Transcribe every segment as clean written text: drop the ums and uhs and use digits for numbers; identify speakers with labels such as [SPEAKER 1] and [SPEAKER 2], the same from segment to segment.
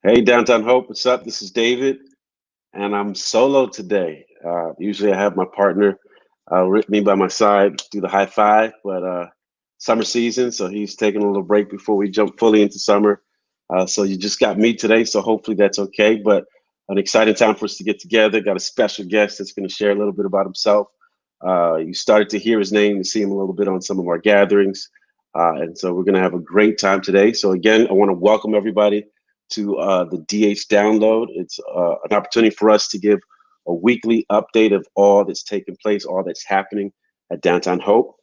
[SPEAKER 1] Hey, Downtown Hope, what's up? This is David, and I'm solo today. Usually I have my partner with me by my side, do the high five, but summer season, so he's taking a little break before we jump fully into summer. So you just got me today, so hopefully that's okay. But an exciting time for us to get together. Got a special guest that's going to share a little bit about himself. You started to hear his name and see him a little bit on some of our gatherings. And so we're going to have a great time today. So again, I want to welcome everybody to the DH Download. It's an opportunity for us to give a weekly update of all that's taking place, all that's happening at Downtown Hope.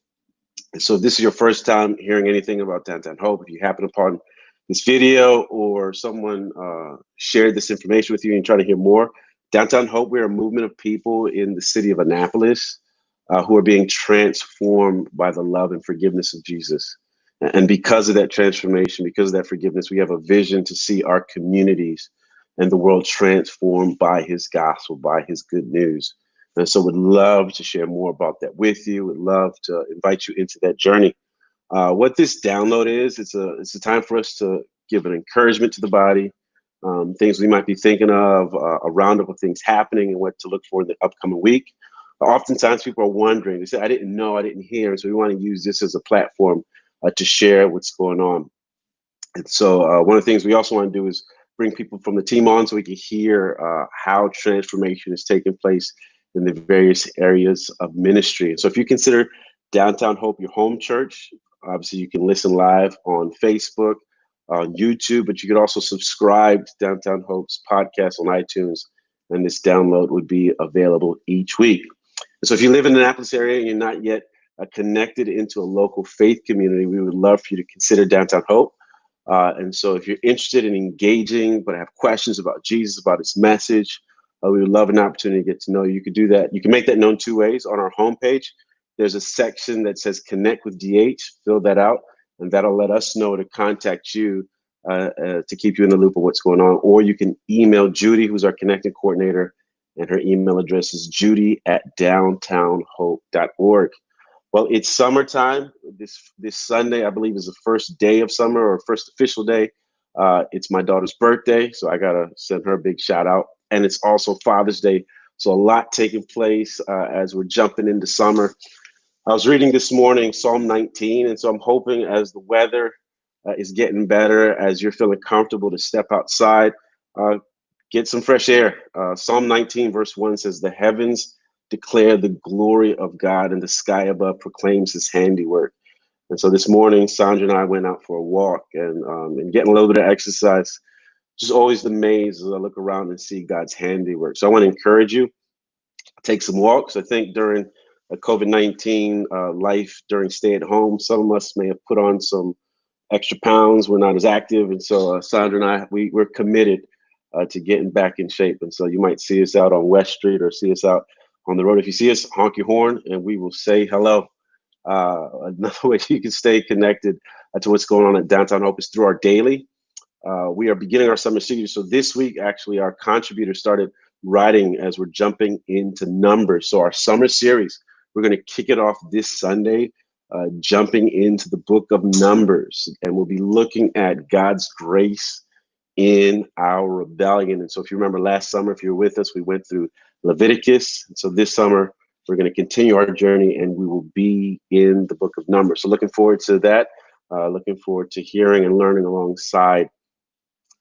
[SPEAKER 1] And so if this is your first time hearing anything about Downtown Hope, if you happen upon this video or someone shared this information with you and you're trying to hear more, Downtown Hope, we're a movement of people in the city of Annapolis who are being transformed by the love and forgiveness of Jesus. And because of that transformation, because of that forgiveness, we have a vision to see our communities and the world transformed by his gospel, by his good news. And so would love to share more about that with you. Would love to invite you into that journey. What this download is, it's a time for us to give an encouragement to the body, things we might be thinking of, a roundup of things happening and what to look for in the upcoming week. Oftentimes people are wondering, they say, I didn't know, I didn't hear. And so we want to use this as a platform to share what's going on. And so one of the things we also want to do is bring people from the team on so we can hear how transformation is taking place in the various areas of ministry. And so if you consider Downtown Hope your home church, obviously you can listen live on Facebook, on YouTube, but you could also subscribe to Downtown Hope's podcast on iTunes, and this download would be available each week. And so if you live in the Annapolis area and you're not yet connected into a local faith community, we would love for you to consider Downtown Hope. And so if you're interested in engaging, but have questions about Jesus, about his message, we would love an opportunity to get to know you. You could do that. You can make that known two ways. On our homepage, there's a section that says Connect with DH. Fill that out, and that'll let us know to contact you to keep you in the loop of what's going on. Or you can email Judy, who's our connecting coordinator, and her email address is judy@downtownhope.org. Well, it's summertime. This Sunday, I believe, is the first day of summer or first official day. It's my daughter's birthday, so I gotta send her a big shout out. And it's also Father's Day, so a lot taking place as we're jumping into summer. I was reading this morning Psalm 19, and so I'm hoping as the weather is getting better, as you're feeling comfortable to step outside, uh, get some fresh air. Psalm 19, verse 1 says, "The heavens declare the glory of God, and the sky above proclaims his handiwork." And so this morning, Sandra and I went out for a walk and getting a little bit of exercise. Just always amazed as I look around and see God's handiwork. So I want to encourage you, take some walks. I think during COVID-19 life, during stay at home, some of us may have put on some extra pounds. We're not as active. And so Sandra and I, we're committed to getting back in shape. And so you might see us out on West Street or see us out on the road. If you see us, honk your horn and we will say hello. Another way you can stay connected to what's going on at Downtown Hope is through our daily. We are beginning our summer series. So this week, actually, our contributors started writing as we're jumping into Numbers. So our summer series, we're going to kick it off this Sunday, jumping into the book of Numbers. And we'll be looking at God's grace in our rebellion. And so if you remember last summer, if you were with us, we went through Leviticus. And so this summer, we're going to continue our journey and we will be in the book of Numbers. So looking forward to that. Looking forward to hearing and learning alongside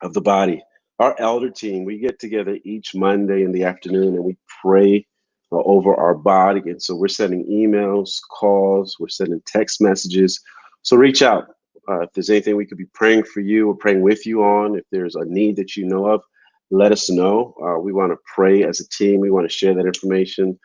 [SPEAKER 1] of the body. Our elder team, we get together each Monday in the afternoon and we pray over our body. And so we're sending emails, calls, we're sending text messages. So reach out. If there's anything we could be praying for you or praying with you on, if there's a need that you know of, let us know. We want to pray as a team. We want to share that information.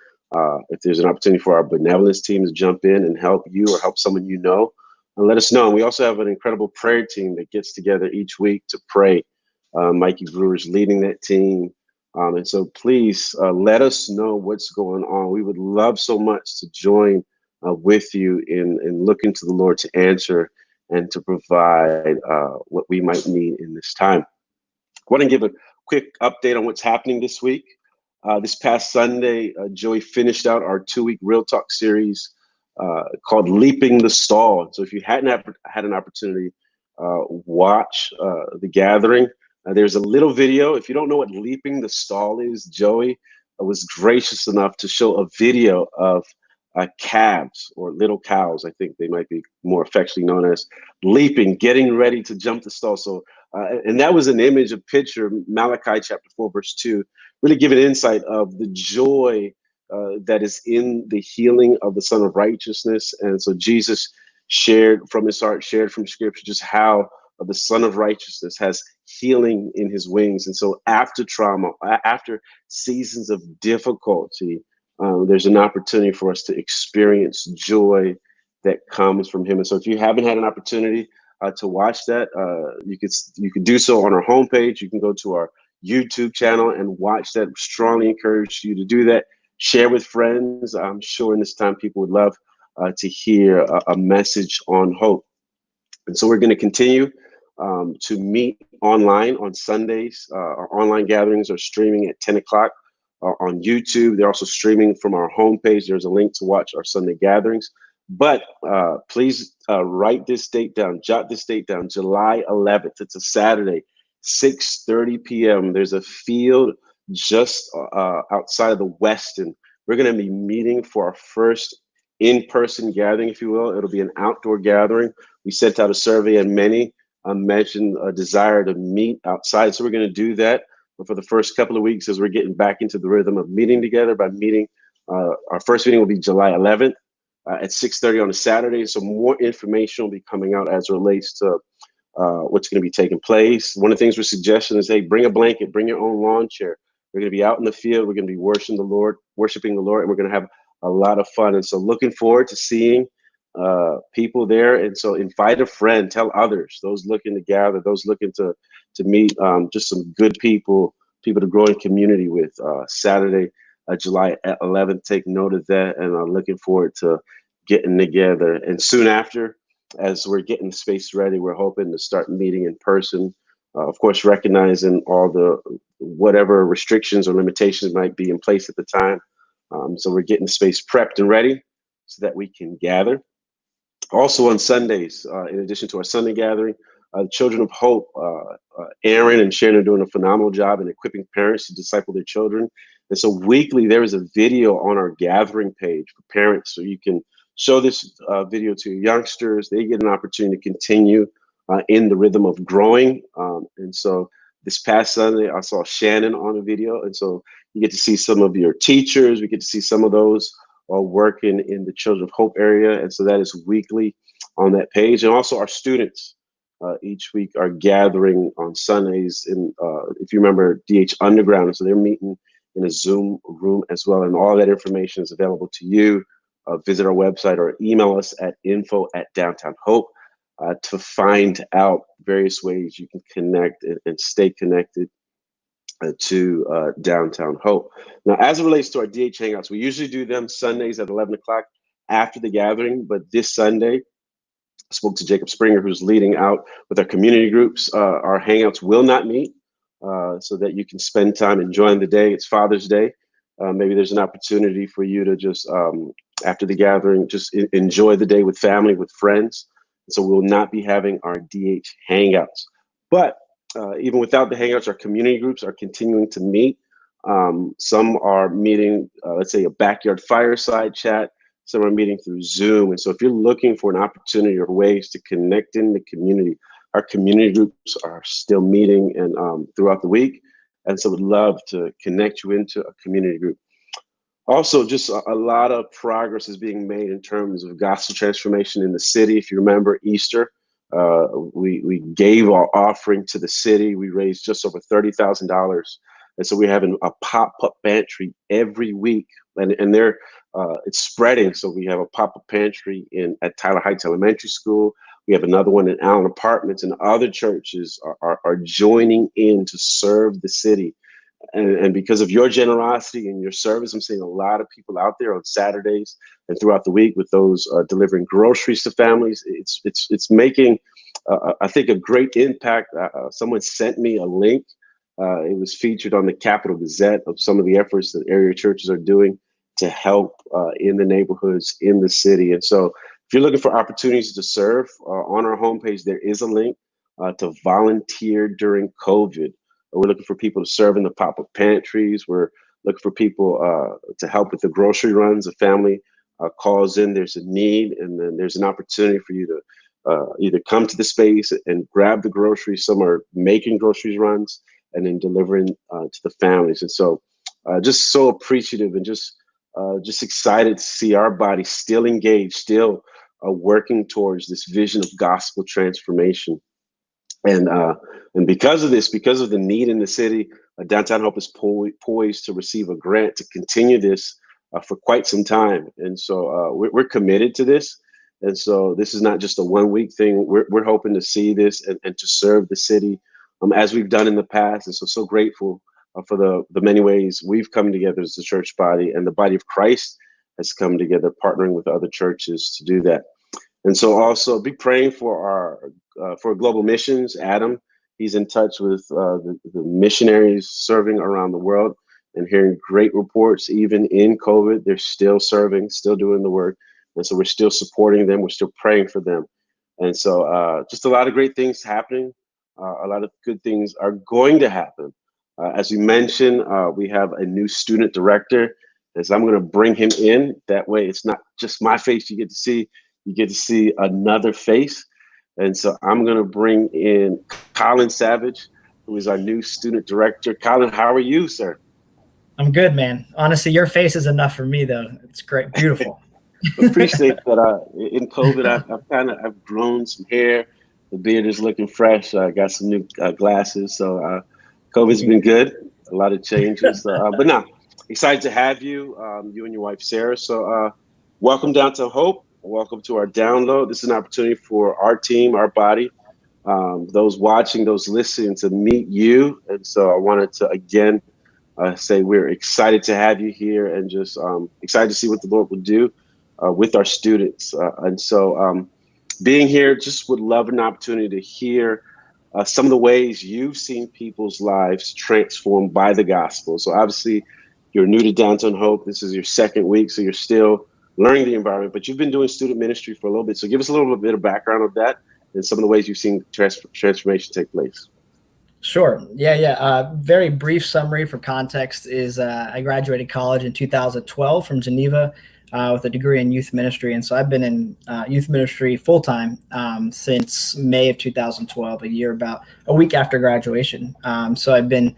[SPEAKER 1] If there's an opportunity for our benevolence team to jump in and help you or help someone you know, let us know. And we also have an incredible prayer team that gets together each week to pray. Mikey Brewer's leading that team. And so please let us know what's going on. We would love so much to join with you in looking to the Lord to answer and to provide what we might need in this time. I want to give a quick update on what's happening this week. This past Sunday, Joey finished out our 2-week Real Talk series called Leaping the Stall. So if you hadn't had an opportunity, watch the gathering. There's a little video. If you don't know what leaping the stall is, Joey was gracious enough to show a video of calves or little cows, I think they might be more affectionately known as, leaping, getting ready to jump the stall. So, and that was an image, a picture, Malachi chapter 4, verse 2, really giving insight of the joy that is in the healing of the Son of Righteousness. And so Jesus shared from his heart, shared from Scripture, just how the Son of Righteousness has healing in his wings. And so after trauma, after seasons of difficulty, there's an opportunity for us to experience joy that comes from him. And so if you haven't had an opportunity to watch that, you could do so on our homepage. You can go to our YouTube channel and watch that. Strongly encourage you to do that. Share with friends. I'm sure in this time people would love to hear a message on hope. And so we're going to continue to meet online on Sundays. Our online gatherings are streaming at 10 o'clock on YouTube. They're also streaming from our homepage. There's a link to watch our Sunday gatherings. But please write this date down, jot this date down, July 11th. It's a Saturday, 6:30 p.m. There's a field just outside of the Westin. We're going to be meeting for our first in-person gathering, if you will. It'll be an outdoor gathering. We sent out a survey and many mentioned a desire to meet outside. So we're going to do that for the first couple of weeks as we're getting back into the rhythm of meeting together. By meeting, our first meeting will be July 11th at 6:30 on a Saturday. So more information will be coming out as it relates to what's going to be taking place. One of the things we're suggesting is, hey, bring a blanket, bring your own lawn chair. We're going to be out in the field. We're going to be worshiping the Lord, and we're going to have a lot of fun. And so looking forward to seeing people there. And so invite a friend, tell others, those looking to gather, those looking to meet just some good people to grow in community with. Saturday, July 11th, take note of that. And I'm looking forward to getting together. And soon after, as we're getting the space ready, we're hoping to start meeting in person. Of course, recognizing all the whatever restrictions or limitations might be in place at the time. So we're getting the space prepped and ready so that we can gather. Also on Sundays, in addition to our Sunday gathering, Children of Hope, Aaron and Sharon are doing a phenomenal job in equipping parents to disciple their children. And so weekly, there is a video on our gathering page for parents, so you can show this video to your youngsters. They get an opportunity to continue in the rhythm of growing. And so this past Sunday, I saw Shannon on a video. And so you get to see some of your teachers. We get to see some of those working in the Children of Hope area. And so that is weekly on that page. And also our students each week are gathering on Sundays in, if you remember, DH Underground. And so they're meeting in a Zoom room as well. And all that information is available to you. Visit our website or email us at info@downtownhope to find out various ways you can connect and stay connected to Downtown Hope. Now, as it relates to our DH Hangouts, we usually do them Sundays at 11 o'clock after the gathering, but this Sunday, I spoke to Jacob Springer, who's leading out with our community groups. Our Hangouts will not meet so that you can spend time enjoying the day. It's Father's Day. Maybe there's an opportunity for you to just, after the gathering, just enjoy the day with family, with friends. So we will not be having our DH Hangouts. But even without the Hangouts, our community groups are continuing to meet. Some are meeting, let's say, a backyard fireside chat. Some are meeting through Zoom. And so if you're looking for an opportunity or ways to connect in the community, our community groups are still meeting and throughout the week. And so we'd love to connect you into a community group. Also, just a lot of progress is being made in terms of gospel transformation in the city. If you remember Easter, we gave our offering to the city. We raised just over $30,000. And so we're having a pop-up pantry every week. And they're it's spreading. So we have a pop-up pantry at Tyler Heights Elementary School. We have another one in Allen Apartments, and other churches are joining in to serve the city. And because of your generosity and your service, I'm seeing a lot of people out there on Saturdays and throughout the week with those delivering groceries to families. It's making, I think, a great impact. Someone sent me a link. It was featured on the Capital Gazette of some of the efforts that area churches are doing to help in the neighborhoods in the city. And so if you're looking for opportunities to serve, on our homepage, there is a link to volunteer during COVID. We're looking for people to serve in the pop-up pantries. We're looking for people to help with the grocery runs. A family calls in, there's a need, and then there's an opportunity for you to either come to the space and grab the groceries. Some are making groceries runs and then delivering to the families. And so just so appreciative and just excited to see our body still engaged, still working towards this vision of gospel transformation. And because of this, because of the need in the city, Downtown Hope is poised to receive a grant to continue this for quite some time. And so we're committed to this. And so this is not just a 1 week thing. We're hoping to see this and to serve the city as we've done in the past. And so grateful for the many ways we've come together as the church body, and the body of Christ has come together, partnering with other churches to do that. And so also be praying for for global missions. Adam, he's in touch with the missionaries serving around the world, and hearing great reports. Even in COVID, they're still serving, still doing the work. And so we're still supporting them. We're still praying for them. And so just a lot of great things happening. A lot of good things are going to happen. As you mentioned, we have a new student director. And so I'm going to bring him in. That way, it's not just my face you get to see another face. And so I'm going to bring in Colin Savage, who is our new student director. Colin, how are you, sir?
[SPEAKER 2] I'm good, man. Honestly, your face is enough for me, though. It's great, beautiful.
[SPEAKER 1] Appreciate that. In COVID, I've grown some hair. The beard is looking fresh. I got some new glasses. So COVID's been good. A lot of changes. But now, excited to have you, you and your wife, Sarah. So welcome Downtown Hope. Welcome to our download. This is an opportunity for our team, our body, those watching, those listening, to meet you. And so I wanted to, again, say we're excited to have you here, and just excited to see what the Lord will do with our students. And so being here, just would love an opportunity to hear some of the ways you've seen people's lives transformed by the gospel. So obviously you're new to Downtown Hope. This is your second week, so you're still learning the environment, but you've been doing student ministry for a little bit. So give us a little bit of background of that and some of the ways you've seen transformation take place.
[SPEAKER 2] Sure. Yeah. Very brief summary for context is I graduated college in 2012 from Geneva with a degree in youth ministry. And so I've been in youth ministry full-time since May of 2012, about a week after graduation. So I've been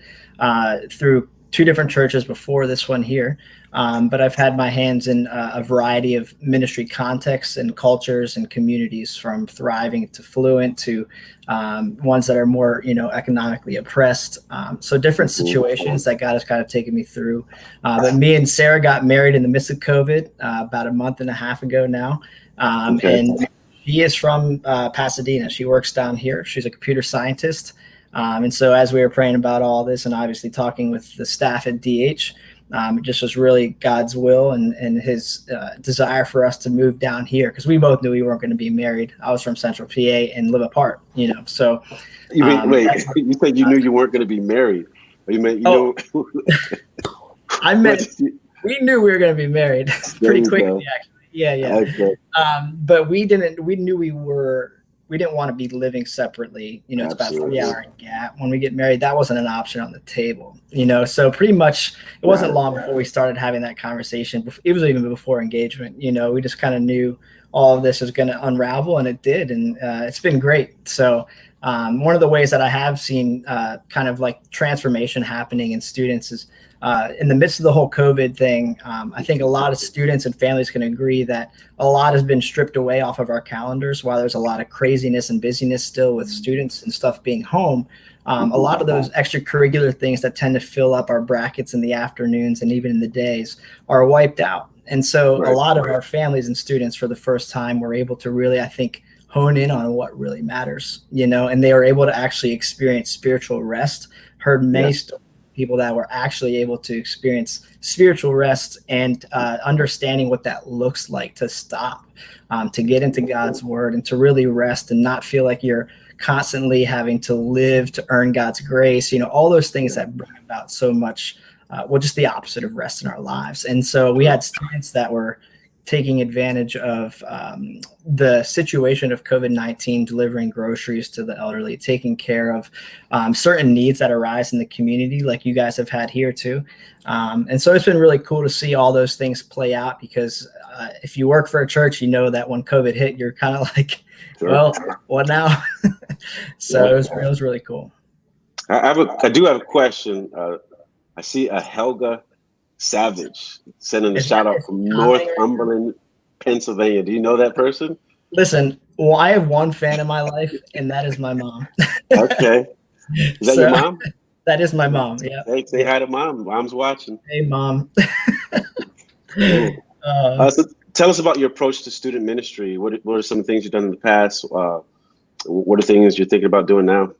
[SPEAKER 2] through 2 different churches before this one here. But I've had my hands in a variety of ministry contexts and cultures and communities, from thriving to fluent to ones that are more, economically oppressed. So different situations that God has kind of taken me through. But me and Sarah got married in the midst of COVID about a month and a half ago now. And she is from Pasadena. She works down here. She's a computer scientist. And so as we were praying about all this, and obviously talking with the staff at DH, it just was really God's will and his desire for us to move down here, because we both knew we weren't going to be married. I was from Central PA and live apart, so.
[SPEAKER 1] Wait, you said you knew you weren't going to be married. Or you meant
[SPEAKER 2] I meant we knew we were going to be married pretty quickly, actually. Yeah. Okay. But we knew we didn't want to be living separately. It's about a 3-hour gap. When we get married, that wasn't an option on the table, so pretty much it wasn't long before we started having that conversation. It was even before engagement. We just kind of knew all of this was going to unravel, and it did. And it's been great. So one of the ways that I have seen kind of like transformation happening in students is in the midst of the whole COVID thing. I think a lot of students and families can agree that a lot has been stripped away off of our calendars. While there's a lot of craziness and busyness still with students and stuff being home, a lot of those extracurricular things that tend to fill up our brackets in the afternoons and even in the days are wiped out. And so a lot of our families and students, for the first time, were able to really, I think, hone in on what really matters, and they were able to actually experience spiritual rest. Heard many stories, people that were actually able to experience spiritual rest and understanding what that looks like, to stop, to get into God's word and to really rest and not feel like you're constantly having to live to earn God's grace, all those things that bring about so much, just the opposite of rest in our lives. And so we had students that were taking advantage of the situation of COVID-19, delivering groceries to the elderly, taking care of certain needs that arise in the community, like you guys have had here too. And so it's been really cool to see all those things play out, because if you work for a church, you know that when COVID hit, you're kind of like, well, what now? So it was really cool.
[SPEAKER 1] I do have a question. I see a Helga Savage sending a shout out from Northumberland, Pennsylvania. Do you know that person?
[SPEAKER 2] Listen, well, I have one fan in my life, and that is my mom.
[SPEAKER 1] Okay. Is that your mom?
[SPEAKER 2] That is my mom. Yeah.
[SPEAKER 1] Hey, say hi to mom. Mom's watching.
[SPEAKER 2] Hey, mom.
[SPEAKER 1] So tell us about your approach to student ministry. What are some things you've done in the past? What are things you're thinking about doing now?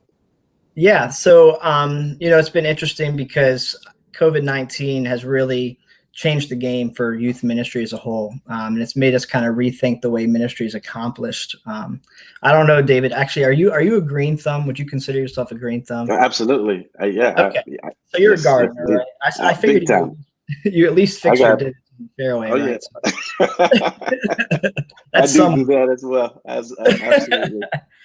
[SPEAKER 2] Yeah. So, it's been interesting because COVID-19 has really changed the game for youth ministry as a whole. And it's made us kind of rethink the way ministry is accomplished. I don't know, David, actually, are you a green thumb? Would you consider yourself a green thumb?
[SPEAKER 1] Absolutely. Yeah.
[SPEAKER 2] Okay. So you're a gardener, right? I figured you at least fix your divots in the fairway, right?
[SPEAKER 1] Yeah. That's I do that as well. Absolutely.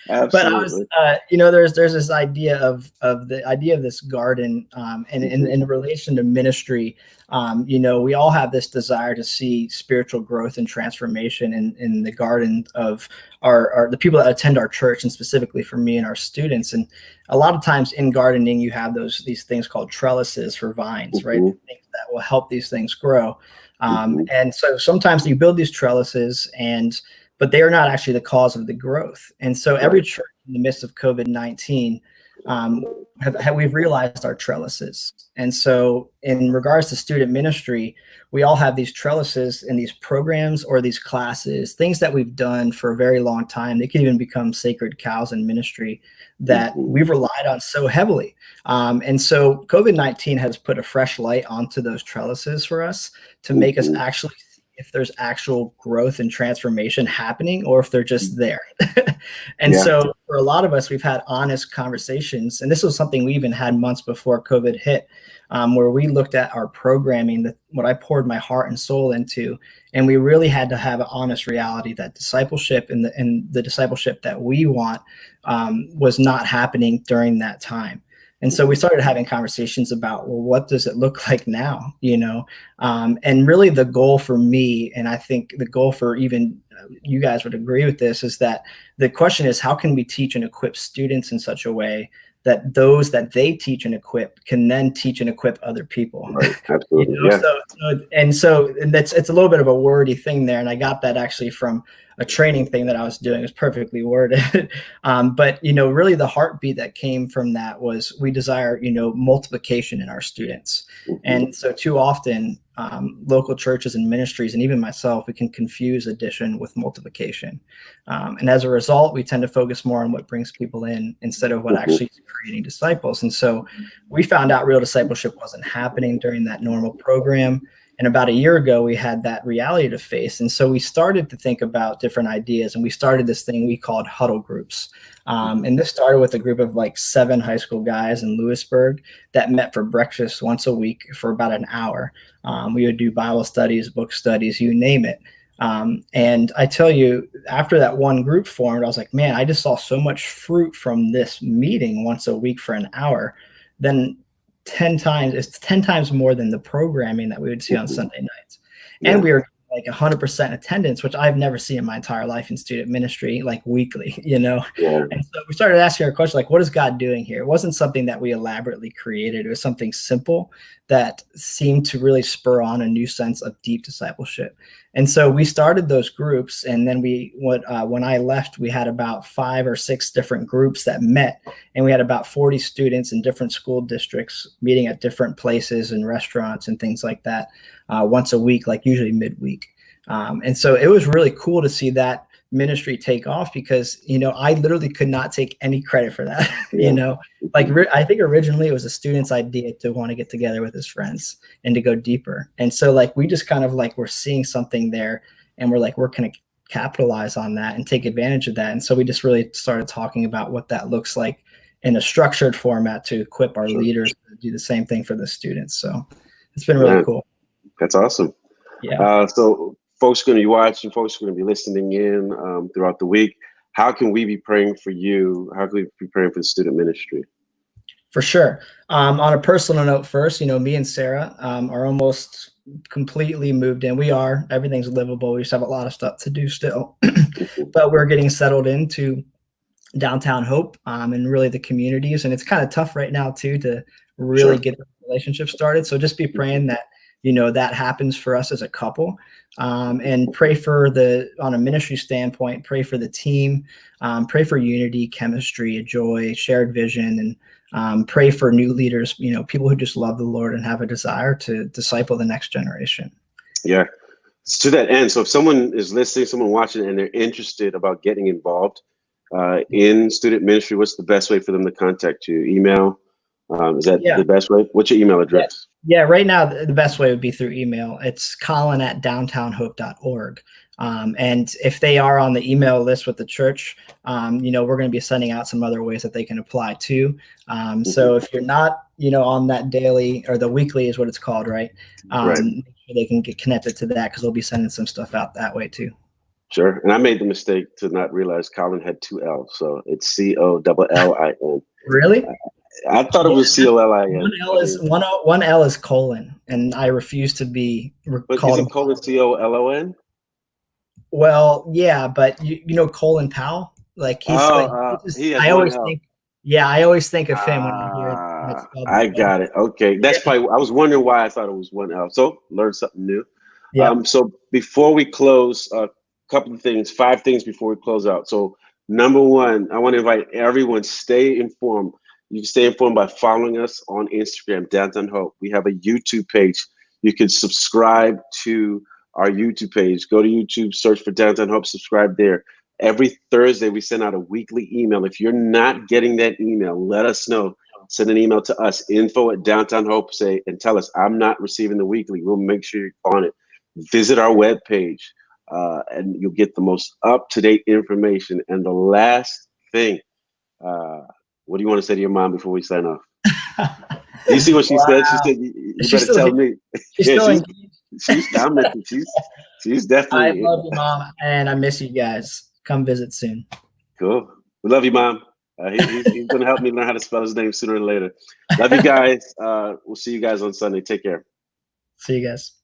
[SPEAKER 2] But I was, there's this idea of this garden, and in relation to ministry, we all have this desire to see spiritual growth and transformation in the garden of the people that attend our church, and specifically for me and our students. And a lot of times in gardening, you have these things called trellises for vines, right? The things that will help these things grow. And so sometimes you build these trellises, but they are not actually the cause of the growth. And so every church in the midst of COVID-19, we've realized our trellises. And so in regards to student ministry, we all have these trellises and these programs or these classes, things that we've done for a very long time. They can even become sacred cows in ministry that we've relied on so heavily. And so COVID-19 has put a fresh light onto those trellises for us to make us actually if there's actual growth and transformation happening, or if they're just there. And so for a lot of us, we've had honest conversations, and this was something we even had months before COVID hit, where we looked at our programming, what I poured my heart and soul into, and we really had to have an honest reality that discipleship and the discipleship that we want was not happening during that time. And so we started having conversations about, well, what does it look like now? And really the goal for me, and I think the goal for even you guys would agree with this, is that the question is, how can we teach and equip students in such a way that those that they teach and equip can then teach and equip other people?
[SPEAKER 1] Right. Absolutely.
[SPEAKER 2] So it's a little bit of a wordy thing there. And I got that actually from a training thing that I was doing. It was perfectly worded. But, really the heartbeat that came from that was we desire, multiplication in our students. And so too often local churches and ministries, and even myself, we can confuse addition with multiplication. And as a result, we tend to focus more on what brings people in instead of what actually is creating disciples. And so we found out real discipleship wasn't happening during that normal program. And about a year ago, we had that reality to face. And so we started to think about different ideas, and we started this thing we called huddle groups. And this started with a group of like 7 high school guys in Lewisburg that met for breakfast once a week for about an hour. We would do Bible studies, book studies, you name it. And I tell you, after that one group formed, I was like, man, I just saw so much fruit from this meeting once a week for an hour. Then it's 10 times more than the programming that we would see on Sunday nights. And we were like 100% attendance, which I've never seen in my entire life in student ministry, like weekly, And so we started asking our question, like, what is God doing here? It wasn't something that we elaborately created. It was something simple that seemed to really spur on a new sense of deep discipleship. And so we started those groups, and then when I left, we had about 5 or 6 different groups that met, and we had about 40 students in different school districts meeting at different places and restaurants and things like that once a week, like usually midweek. And so it was really cool to see that ministry take off, because I literally could not take any credit for that. I think originally it was a student's idea to want to get together with his friends and to go deeper. And so we just kind of we're seeing something there, and we're going to capitalize on that and take advantage of that. And so we just really started talking about what that looks like in a structured format to equip our leaders to do the same thing for the students. So it's been really cool.
[SPEAKER 1] That's awesome.
[SPEAKER 2] Yeah.
[SPEAKER 1] So folks are going to be watching, folks are going to be listening in throughout the week. How can we be praying for you? How can we be praying for the student ministry?
[SPEAKER 2] For sure. On a personal note first, me and Sarah are almost completely moved in. We are. Everything's livable. We just have a lot of stuff to do still. But we're getting settled into downtown Hope and really the communities. And it's kind of tough right now, too, to really get the relationship started. So just be praying that, that happens for us as a couple. And pray for on a ministry standpoint, pray for the team, pray for unity, chemistry, joy, shared vision, and pray for new leaders, people who just love the Lord and have a desire to disciple the next generation.
[SPEAKER 1] Yeah, it's to that end. So if someone is listening, someone watching, and they're interested about getting involved in student ministry, what's the best way for them to contact you? Email? Is that the best way? What's your email address?
[SPEAKER 2] Yeah, right now the best way would be through email. It's colin@downtownhope.org. And if they are on the email list with the church, we're going to be sending out some other ways that they can apply too. So if you're not, on that daily or the weekly is what it's called, right? Make sure they can get connected to that because we'll be sending some stuff out that way too.
[SPEAKER 1] Sure. And I made the mistake to not realize Colin had 2 L's. So it's COLLIN.
[SPEAKER 2] Really?
[SPEAKER 1] I thought it was COLIN.
[SPEAKER 2] One L is colon, and I refuse to be
[SPEAKER 1] called. But is it colon COLON?
[SPEAKER 2] Well, yeah, but Colin Powell, like he's. I always think of him when I hear it.
[SPEAKER 1] I got it. Okay, that's probably. I was wondering why I thought it was 1 L. So learn something new. Yeah. So before we close, a couple of things, 5 things before we close out. So number 1, I want to invite everyone, stay informed. You can stay informed by following us on Instagram, Downtown Hope. We have a YouTube page. You can subscribe to our YouTube page. Go to YouTube, search for Downtown Hope, subscribe there. Every Thursday, we send out a weekly email. If you're not getting that email, let us know. Send an email to us, info@downtownhope, and tell us, I'm not receiving the weekly. We'll make sure you're on it. Visit our webpage, and you'll get the most up-to-date information. And the last thing, what do you want to say to your mom before we sign off? You see what she said? She said, you better tell me. She's definitely.
[SPEAKER 2] I love you, Mom, and I miss you guys. Come visit soon.
[SPEAKER 1] Cool. We love you, Mom. He's going to help me learn how to spell his name sooner or later. Love you guys. We'll see you guys on Sunday. Take care.
[SPEAKER 2] See you guys.